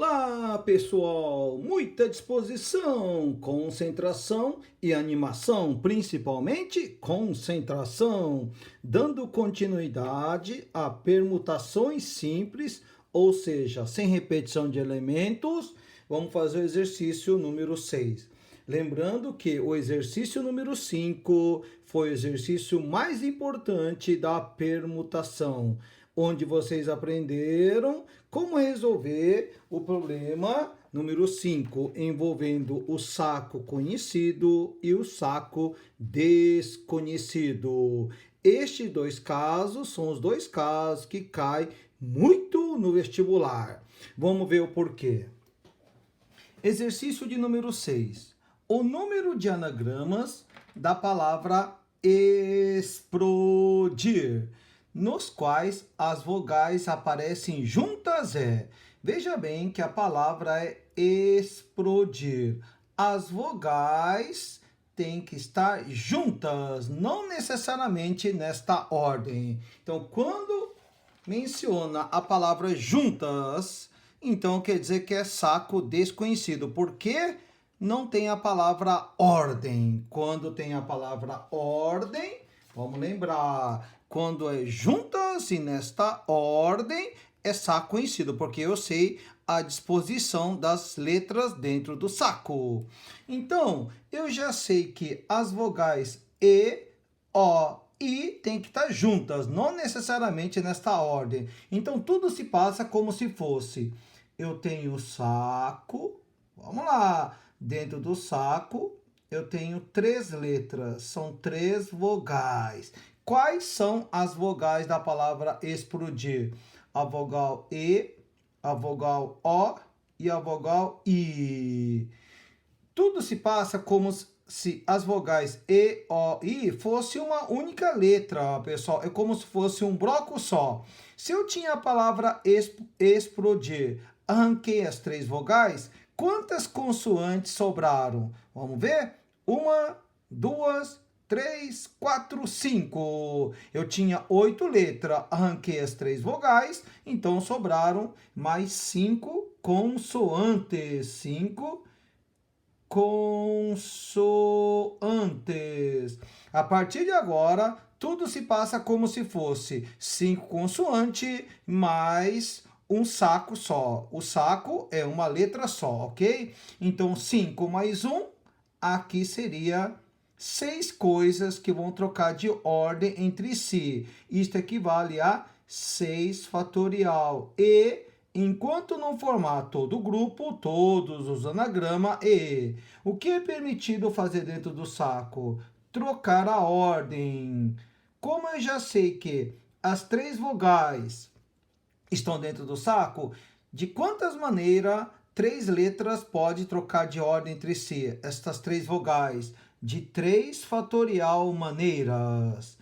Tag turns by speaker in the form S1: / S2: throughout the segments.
S1: Olá, pessoal! Muita disposição, concentração e animação, principalmente concentração, dando continuidade a permutações simples, ou seja, sem repetição de elementos. Vamos fazer o exercício número 6. Lembrando que o exercício número 5 foi o exercício mais importante da permutação, onde vocês aprenderam como resolver o problema número 5, envolvendo o saco conhecido e o saco desconhecido. Estes dois casos são os dois casos que caem muito no vestibular. Vamos ver o porquê. Exercício de número 6. O número de anagramas da palavra explodir, nos quais as vogais aparecem juntas é. Veja bem que a palavra é explodir. As vogais têm que estar juntas, não necessariamente nesta ordem. Então, quando menciona a palavra juntas, então quer dizer que é saco desconhecido. Por quê? Não tem a palavra ordem. Quando tem a palavra ordem, vamos lembrar, quando é juntas e nesta ordem, é saco conhecido, porque eu sei a disposição das letras dentro do saco. Então, eu já sei que as vogais E, O, I tem que estar juntas, não necessariamente nesta ordem. Então, tudo se passa como se fosse. Eu tenho o saco, vamos lá, dentro do saco eu tenho 3 letras, são 3 vogais. Quais são as vogais da palavra explodir? A vogal E, a vogal O e a vogal I. Tudo se passa como se as vogais E, O, I fosse uma única letra, pessoal. É como se fosse um bloco só. Se eu tinha a palavra explodir, arranquei as 3 vogais, quantas consoantes sobraram? Vamos ver? 1, 2, 3, 4, 5. Eu tinha 8 letras, arranquei as 3 vogais, então sobraram mais 5 consoantes. 5 consoantes. A partir de agora, tudo se passa como se fosse 5 consoantes mais um saco só. O saco é uma letra só, ok? Então, 5 mais 1, aqui seria 6 coisas que vão trocar de ordem entre si. Isto equivale a 6 fatorial. E enquanto não formar todo o grupo, todos os anagramas E. O que é permitido fazer dentro do saco? Trocar a ordem. Como eu já sei que as 3 vogais estão dentro do saco, de quantas maneiras 3 letras pode trocar de ordem entre si? Estas 3 vogais, de 3 fatorial maneiras.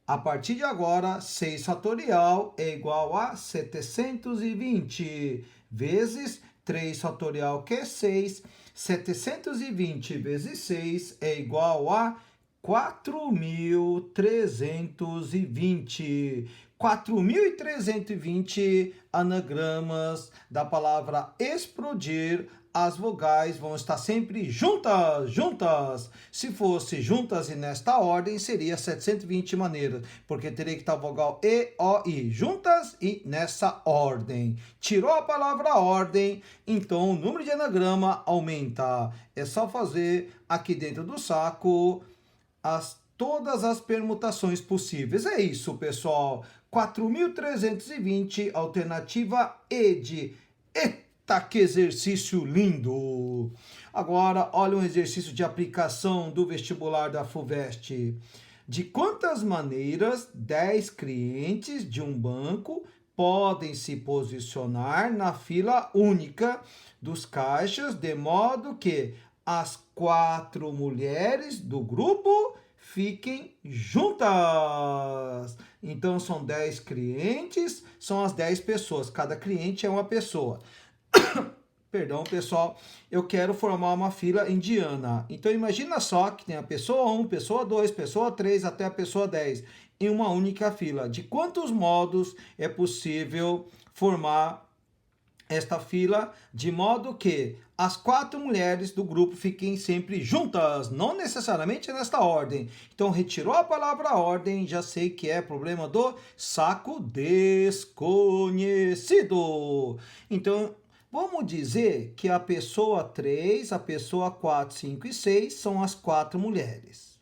S1: A partir de agora, 6 fatorial é igual a 720 vezes 3 fatorial, que é 6. 720 vezes 6 é igual a 4.320. 4.320 anagramas da palavra explodir. As vogais vão estar sempre juntas, juntas. Se fosse juntas e nesta ordem, seria 720 maneiras, porque teria que estar a vogal E, O, I, juntas e nessa ordem. Tirou a palavra ordem, então o número de anagrama aumenta. É só fazer aqui dentro do saco todas as permutações possíveis. É isso, pessoal. 4.320, alternativa E de Eita, que exercício lindo! Agora, olha um exercício de aplicação do vestibular da FUVEST. De quantas maneiras 10 clientes de um banco podem se posicionar na fila única dos caixas, de modo que as 4 mulheres do grupo fiquem juntas. Então, são 10 clientes, são as 10 pessoas. Cada cliente é uma pessoa. Perdão, pessoal, eu quero formar uma fila indiana. Então, imagina só que tem a pessoa 1, pessoa 2, pessoa 3, até a pessoa 10, em uma única fila. De quantos modos é possível formar esta fila, de modo que as 4 mulheres do grupo fiquem sempre juntas, não necessariamente nesta ordem. Então, retirou a palavra ordem, já sei que é problema do saco desconhecido. Então, vamos dizer que a pessoa 3, a pessoa 4, 5 e 6 são as 4 mulheres.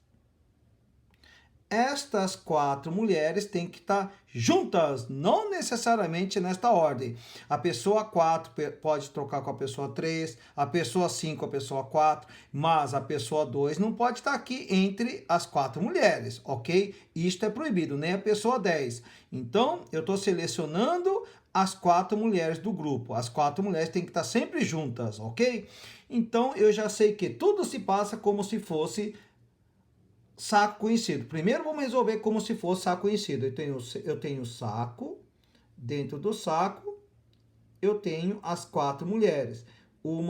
S1: Estas 4 mulheres têm que estar juntas, não necessariamente nesta ordem. A pessoa 4 pode trocar com a pessoa 3, a pessoa 5 com a pessoa 4, mas a pessoa 2 não pode estar aqui entre as 4 mulheres, ok? Isto é proibido, nem a pessoa 10. Então, eu estou selecionando as 4 mulheres do grupo. As 4 mulheres têm que estar sempre juntas, ok? Então, eu já sei que tudo se passa como se fosse saco conhecido. Primeiro vamos resolver como se fosse saco conhecido. Eu tenho saco, dentro do saco eu tenho as 4 mulheres. 1,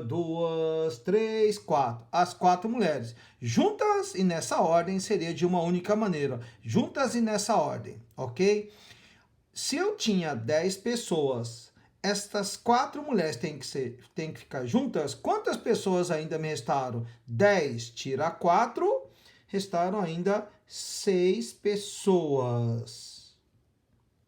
S1: 2, 3, 4. As 4 mulheres. Juntas e nessa ordem seria de uma única maneira. Juntas e nessa ordem, ok? Se eu tinha 10 pessoas, estas 4 mulheres têm que ficar juntas. Quantas pessoas ainda me restaram? 10 tira 4. Restaram ainda 6 pessoas.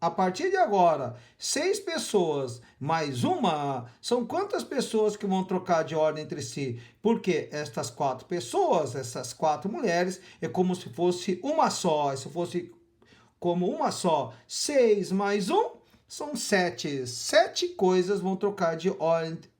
S1: A partir de agora, 6 pessoas mais uma, são quantas pessoas que vão trocar de ordem entre si? Porque estas 4 pessoas, essas 4 mulheres, é como se fosse uma só. Se fosse como uma só, 6 mais 1, são 7. 7 coisas vão trocar de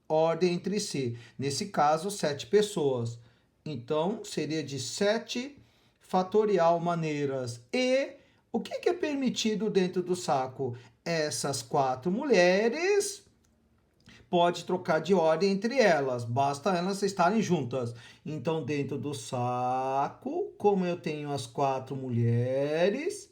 S1: ordem entre si. Nesse caso, 7 pessoas. Então, seria de 7 fatorial maneiras. E o que é permitido dentro do saco? Essas 4 mulheres pode trocar de ordem entre elas, basta elas estarem juntas. Então, dentro do saco, como eu tenho as 4 mulheres,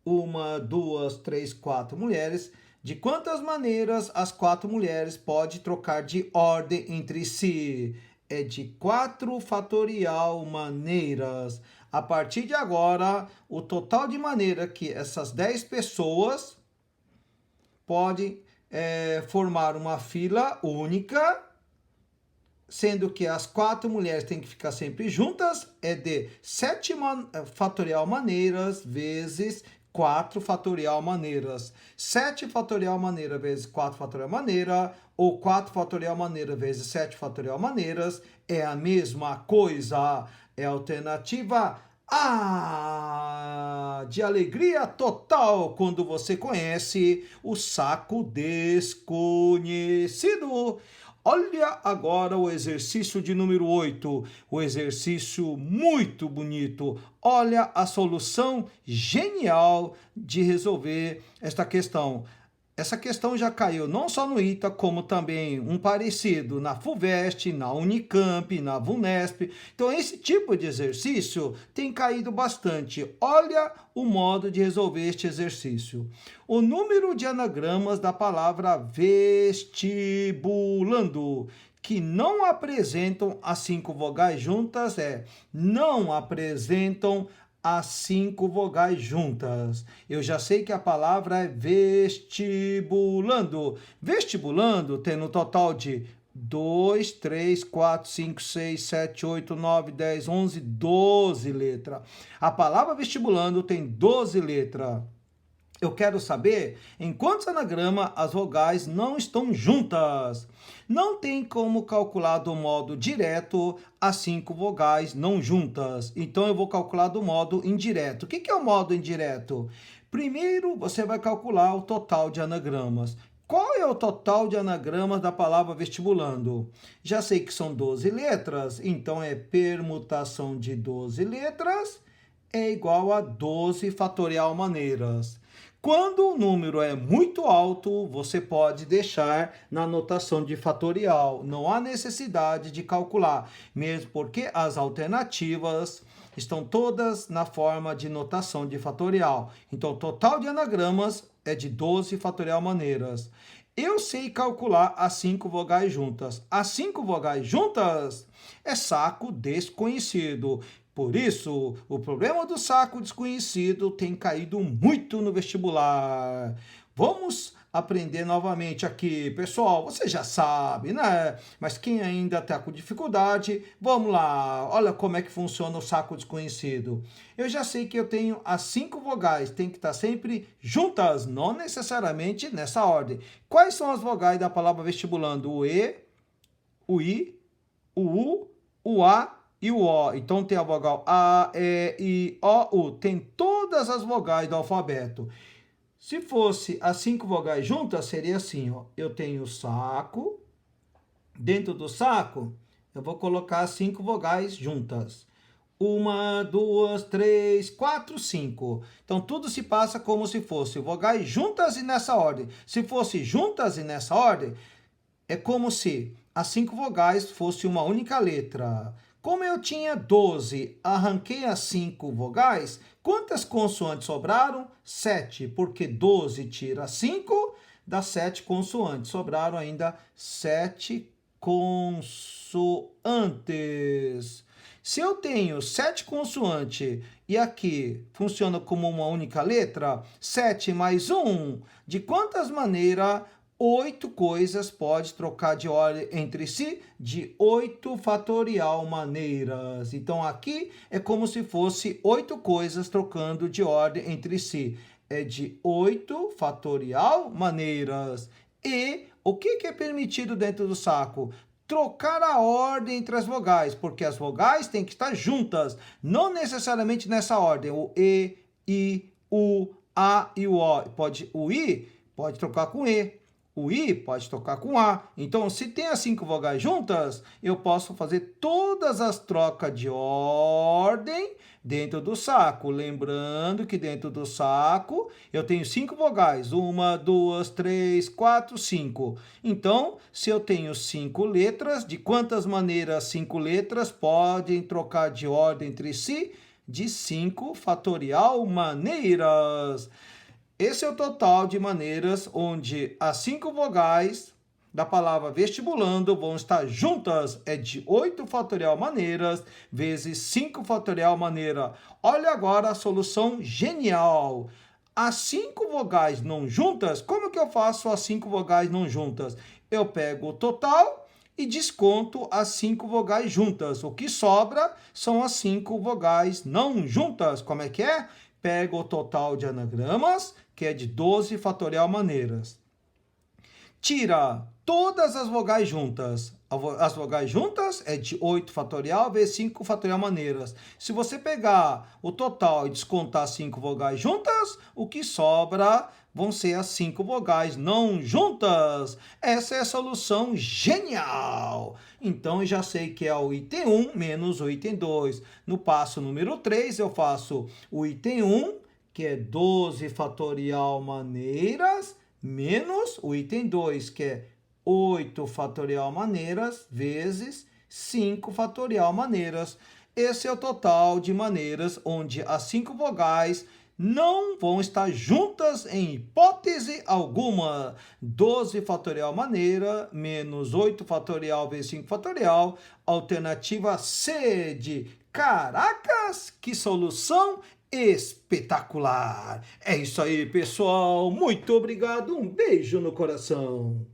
S1: 1, 2, 3, 4 mulheres, de quantas maneiras as 4 mulheres podem trocar de ordem entre si? É de 4 fatorial maneiras. A partir de agora, o total de maneira que essas 10 pessoas podem formar uma fila única, sendo que as 4 mulheres têm que ficar sempre juntas, é de 7 fatorial maneiras vezes 4 fatorial maneiras. 7 fatorial maneira vezes 4 fatorial maneira, ou 4 fatorial maneira vezes 7 fatorial maneiras, é a mesma coisa. É a alternativa A, de alegria total quando você conhece o saco desconhecido. Olha agora o exercício de número 8, o exercício muito bonito. Olha a solução genial de resolver esta questão. Essa questão já caiu não só no ITA, como também um parecido na FUVEST, na Unicamp, na VUNESP. Então, esse tipo de exercício tem caído bastante. Olha o modo de resolver este exercício. O número de anagramas da palavra vestibulando que não apresentam as 5 vogais juntas não apresentam as 5 vogais juntas. Eu já sei que a palavra é vestibulando. Vestibulando tem no total de 2, 3, 4, 5, 6, 7, 8, 9, 10, 11, 12 letras. A palavra vestibulando tem 12 letras. Eu quero saber em quantos anagramas as vogais não estão juntas. Não tem como calcular do modo direto as 5 vogais não juntas. Então, eu vou calcular do modo indireto. O que é o modo indireto? Primeiro, você vai calcular o total de anagramas. Qual é o total de anagramas da palavra vestibulando? Já sei que são 12 letras, então é permutação de 12 letras é igual a 12 fatorial maneiras. Quando o número é muito alto, você pode deixar na notação de fatorial. Não há necessidade de calcular, mesmo porque as alternativas estão todas na forma de notação de fatorial. Então, o total de anagramas é de 12 fatorial maneiras. Eu sei calcular as 5 vogais juntas. As 5 vogais juntas é saco desconhecido. Por isso, o problema do saco desconhecido tem caído muito no vestibular. Vamos aprender novamente aqui. Pessoal, você já sabe, né? Mas quem ainda está com dificuldade, vamos lá. Olha como é que funciona o saco desconhecido. Eu já sei que eu tenho as 5 vogais, tem que estar sempre juntas, não necessariamente nessa ordem. Quais são as vogais da palavra vestibulando? O E, o I, o U, o A e o O. Então tem a vogal A, E, I, O, U. Tem todas as vogais do alfabeto. Se fosse as 5 vogais juntas, seria assim, ó. Eu tenho saco. Dentro do saco, eu vou colocar as 5 vogais juntas. 1, 2, 3, 4, 5. Então, tudo se passa como se fosse vogais juntas e nessa ordem. Se fosse juntas e nessa ordem, é como se as 5 vogais fossem uma única letra. Como eu tinha 12, arranquei as 5 vogais, quantas consoantes sobraram? 7, porque 12 tira 5, dá 7 consoantes. Sobraram ainda 7 consoantes. Se eu tenho 7 consoantes e aqui funciona como uma única letra, 7 mais 1, de quantas maneiras 8 coisas pode trocar de ordem entre si? De 8 fatorial maneiras. Então, aqui é como se fosse 8 coisas trocando de ordem entre si. É de 8 fatorial maneiras. E o que é permitido dentro do saco? Trocar a ordem entre as vogais, porque as vogais têm que estar juntas, não necessariamente nessa ordem. O E, I, U, A e o O. O I pode trocar com E. O I pode tocar com A. Então, se tem as 5 vogais juntas, eu posso fazer todas as trocas de ordem dentro do saco. Lembrando que dentro do saco eu tenho 5 vogais. 1, 2, 3, 4, 5. Então, se eu tenho 5 letras, de quantas maneiras 5 letras podem trocar de ordem entre si? De 5 fatorial maneiras. Esse é o total de maneiras onde as 5 vogais da palavra vestibulando vão estar juntas. É de 8 fatorial maneiras vezes 5 fatorial maneira. Olha agora a solução genial. As 5 vogais não juntas, como que eu faço as 5 vogais não juntas? Eu pego o total e desconto as 5 vogais juntas. O que sobra são as 5 vogais não juntas. Como é que é? Pego o total de anagramas, que é de 12 fatorial maneiras. Tira todas as vogais juntas. As vogais juntas é de 8 fatorial vezes 5 fatorial maneiras. Se você pegar o total e descontar 5 vogais juntas, o que sobra vão ser as 5 vogais não juntas. Essa é a solução genial! Então, eu já sei que é o item 1 menos o item 2. No passo número 3, eu faço o item 1, que é 12 fatorial maneiras, menos o item 2, que é 8 fatorial maneiras, vezes 5 fatorial maneiras. Esse é o total de maneiras onde as 5 vogais não vão estar juntas em hipótese alguma. 12 fatorial maneira, menos 8 fatorial vezes 5 fatorial. Alternativa C de caracas, que solução espetacular! É isso aí, pessoal. Muito obrigado. Um beijo no coração.